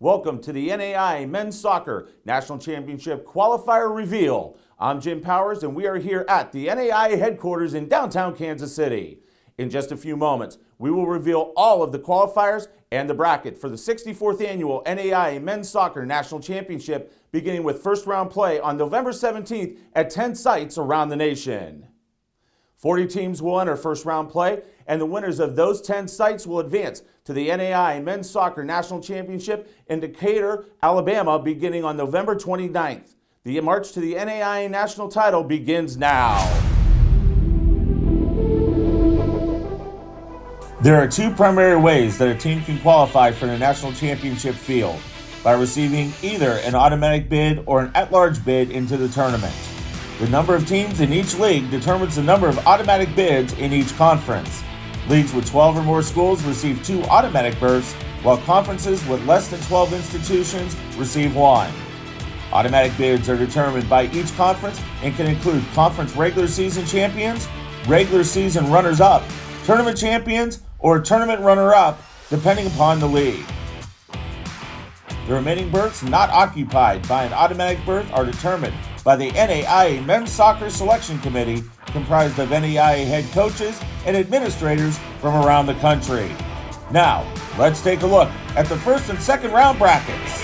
Welcome to the NAIA Men's Soccer National Championship Qualifier Reveal. I'm Jim Powers, and we are here at the NAIA headquarters in downtown Kansas City. In just a few moments, we will reveal all of the qualifiers and the bracket for the 64th Annual NAIA Men's Soccer National Championship, beginning with first-round play on November 17th at 10 sites around the nation. 40 teams will enter first-round play, and the winners of those 10 sites will advance to the NAIA Men's Soccer National Championship in Decatur, Alabama, beginning on November 29th. The march to the NAIA national title begins now. There are two primary ways that a team can qualify for the national championship field: by receiving either an automatic bid or an at-large bid into the tournament. The number of teams in each league determines the number of automatic bids in each conference. Leagues with 12 or more schools receive 2 automatic berths, while conferences with less than 12 institutions receive 1. Automatic bids are determined by each conference and can include conference regular season champions, regular season runners-up, tournament champions, or tournament runner-up, depending upon the league. The remaining berths not occupied by an automatic berth are determined by the NAIA Men's Soccer Selection Committee, comprised of NAIA head coaches and administrators from around the country. Now, let's take a look at the first and second round brackets.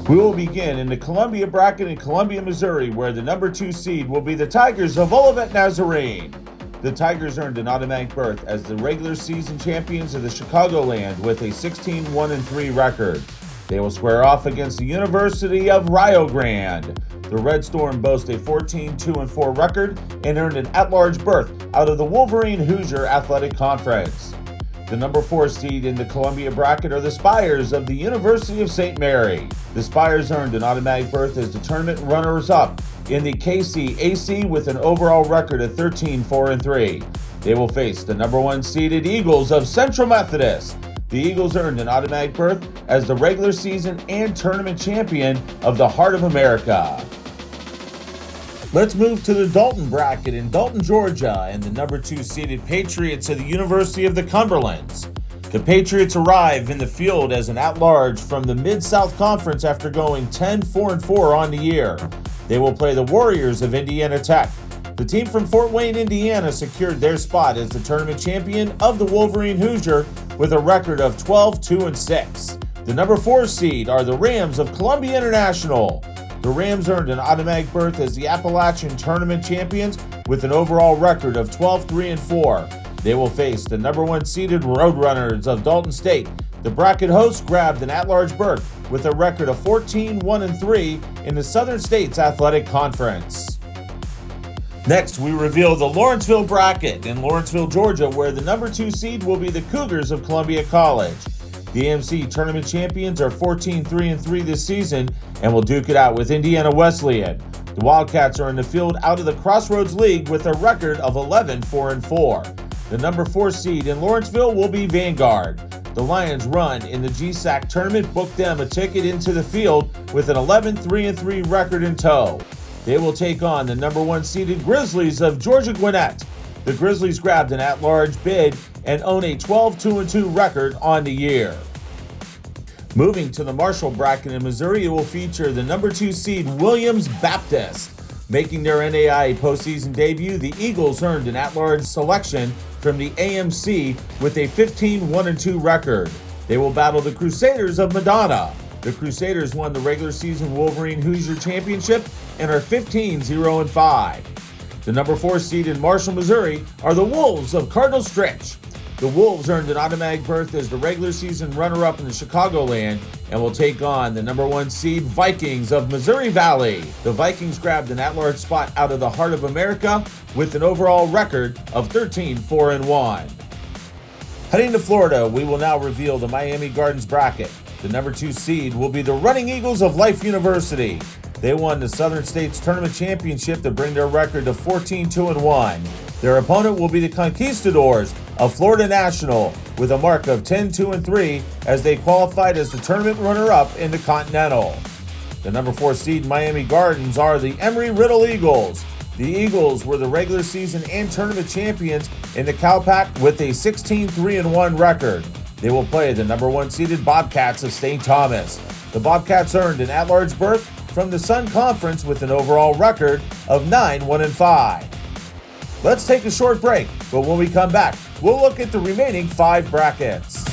We will begin in the Columbia Bracket in Columbia, Missouri, where the number 2 seed will be the Tigers of Olathe Nazarene. The Tigers earned an automatic berth as the regular season champions of the Chicagoland with a 16-1-3 record. They will square off against the University of Rio Grande. The Red Storm boast a 14-2-4 record and earned an at-large berth out of the Wolverine Hoosier Athletic Conference. The number 4 seed in the Columbia Bracket are the Spires of the University of St. Mary. The Spires earned an automatic berth as the tournament runners-up in the KCAC with an overall record of 13-4-3. They will face the number 1 seeded Eagles of Central Methodist. The Eagles earned an automatic berth as the regular season and tournament champion of the Heart of America. Let's move to the Dalton Bracket in Dalton, Georgia, and the number 2 seeded Patriots of the University of the Cumberlands. The Patriots arrive in the field as an at-large from the Mid-South Conference after going 10-4-4 on the year. They will play the Warriors of Indiana Tech. The team from Fort Wayne, Indiana secured their spot as the tournament champion of the Wolverine Hoosier with a record of 12-2-6. The number 4 seed are the Rams of Columbia International. The Rams earned an automatic berth as the Appalachian Tournament champions with an overall record of 12-3-4. They will face the number 1 seeded Roadrunners of Dalton State. The bracket hosts grabbed an at-large berth with a record of 14-1-3 in the Southern States Athletic Conference. Next, we reveal the Lawrenceville Bracket in Lawrenceville, Georgia, where the number 2 seed will be the Cougars of Columbia College. The AMC tournament champions are 14-3-3 this season and will duke it out with Indiana Wesleyan. The Wildcats are in the field out of the Crossroads League with a record of 11-4-4. The number 4 seed in Lawrenceville will be Vanguard. The Lions' run in the GSAC tournament booked them a ticket into the field with an 11-3-3 record in tow. They will take on the number 1 seeded Grizzlies of Georgia Gwinnett. The Grizzlies grabbed an at-large bid and own a 12-2-2 record on the year. Moving to the Marshall Bracket in Missouri, it will feature the number 2 seed Williams Baptist. Making their NAIA postseason debut, the Eagles earned an at-large selection from the AMC with a 15-1-2 record. They will battle the Crusaders of Madonna. The Crusaders won the regular season Wolverine Hoosier Championship and are 15-0-5. The number 4 seed in Marshall, Missouri are the Wolves of Cardinal Stritch. The Wolves earned an automatic berth as the regular season runner-up in the Chicagoland and will take on the number 1 seed Vikings of Missouri Valley. The Vikings grabbed an at-large spot out of the Heart of America with an overall record of 13-4-1. Heading to Florida, we will now reveal the Miami Gardens Bracket. The number 2 seed will be the Running Eagles of Life University. They won the Southern States Tournament Championship to bring their record to 14-2-1. Their opponent will be the Conquistadors of Florida National with a mark of 10-2-3 as they qualified as the tournament runner-up in the Continental. The number 4 seed Miami Gardens are the Emory-Riddle Eagles. The Eagles were the regular season and tournament champions in the CalPAC with a 16-3-1 record. They will play the number 1 seeded Bobcats of St. Thomas. The Bobcats earned an at-large berth from the Sun Conference with an overall record of 9-1-5. Let's take a short break, but when we come back, we'll look at the remaining 5 brackets.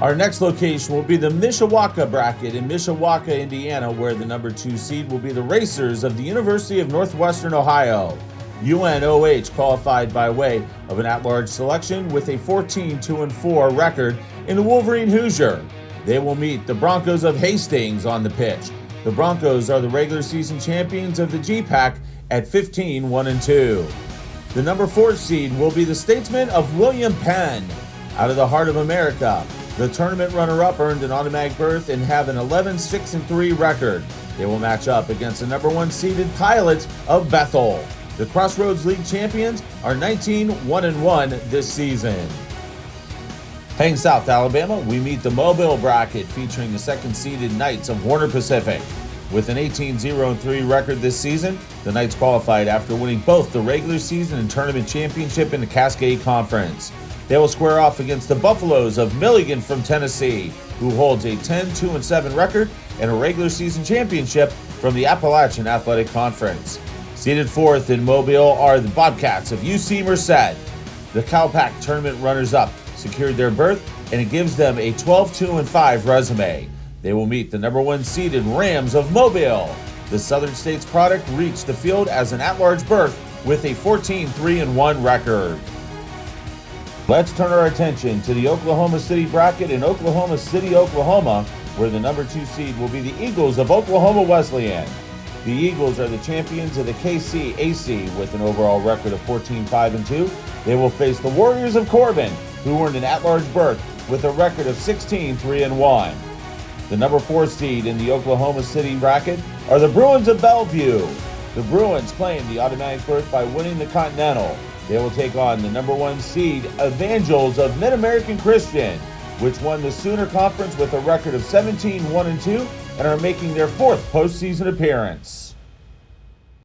Our next location will be the Mishawaka Bracket in Mishawaka, Indiana, where the number 2 seed will be the Racers of the University of Northwestern Ohio. UNOH qualified by way of an at-large selection with a 14-2-4 record in the Wolverine Hoosier. They will meet the Broncos of Hastings on the pitch. The Broncos are the regular season champions of the GPAC at 15-1-2. The number 4 seed will be the Statesmen of William Penn. Out of the heart of America, the tournament runner-up earned an automatic berth and have an 11-6-3 record. They will match up against the number 1 seeded Pilots of Bethel. The Crossroads League champions are 19-1-1 this season. Heading south to Alabama, we meet the Mobile Bracket featuring the 2nd seeded Knights of Warner Pacific. With an 18-0-3 record this season, the Knights qualified after winning both the regular season and tournament championship in the Cascade Conference. They will square off against the Buffaloes of Milligan from Tennessee, who holds a 10-2-7 record and a regular season championship from the Appalachian Athletic Conference. Seated 4th in Mobile are the Bobcats of UC Merced. The CalPAC tournament runners-up secured their berth, and it gives them a 12-2-5 resume. They will meet the number 1 seeded Rams of Mobile. The Southern States product reached the field as an at-large berth with a 14-3-1 record. Let's turn our attention to the Oklahoma City Bracket in Oklahoma City, Oklahoma, where the number 2 seed will be the Eagles of Oklahoma Wesleyan. The Eagles are the champions of the KCAC with an overall record of 14-5-2. They will face the Warriors of Corbin, who earned an at-large berth with a record of 16-3-1. The number 4 seed in the Oklahoma City Bracket are the Bruins of Bellevue. The Bruins claimed the automatic berth by winning the Continental. They will take on the number 1 seed Evangels of Mid-American Christian, which won the Sooner Conference with a record of 17-1-2 and are making their 4th postseason appearance.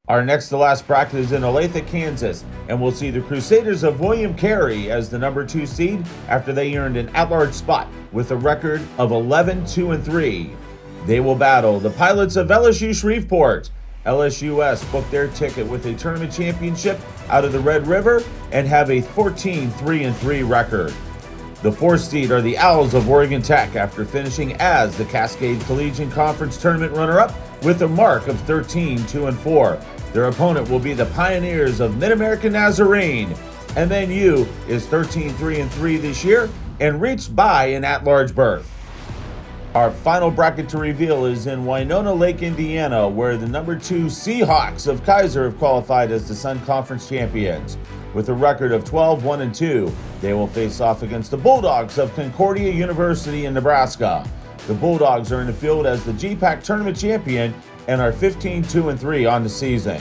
Our next to last bracket is in Olathe, Kansas, and we'll see the Crusaders of William Carey as the number 2 seed after they earned an at-large spot with a record of 11-2-3. They will battle the Pilots of LSU Shreveport. LSUS booked their ticket with a tournament championship out of the Red River and have a 14-3-3 record. The 4th seed are the Owls of Oregon Tech after finishing as the Cascade Collegiate Conference tournament runner-up with a mark of 13-2-4. Their opponent will be the Pioneers of Mid-American Nazarene. MNU is 13-3-3 this year and reached by an at-large berth. Our final bracket to reveal is in Winona Lake, Indiana, where the number 2 Seahawks of Kaiser have qualified as the Sun Conference champions. With a record of 12-1-2, they will face off against the Bulldogs of Concordia University in Nebraska. The Bulldogs are in the field as the GPAC tournament champion and are 15-2-3 on the season.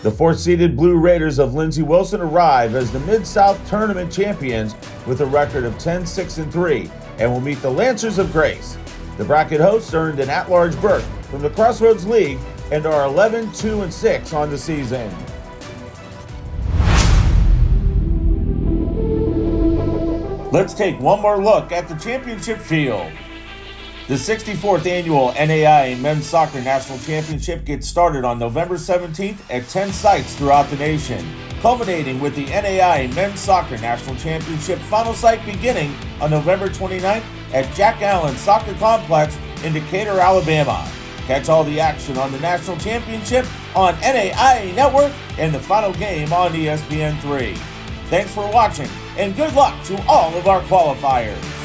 The fourth-seeded Blue Raiders of Lindsey Wilson arrive as the Mid-South tournament champions with a record of 10-6-3 and will meet the Lancers of Grace. The bracket hosts earned an at-large berth from the Crossroads League and are 11-2-6 on the season. Let's take one more look at the championship field. The 64th annual NAIA Men's Soccer National Championship gets started on November 17th at 10 sites throughout the nation, culminating with the NAIA Men's Soccer National Championship final site beginning on November 29th at Jack Allen Soccer Complex in Decatur, Alabama. Catch all the action on the National Championship on NAIA Network and the final game on ESPN3. Thanks for watching, and good luck to all of our qualifiers.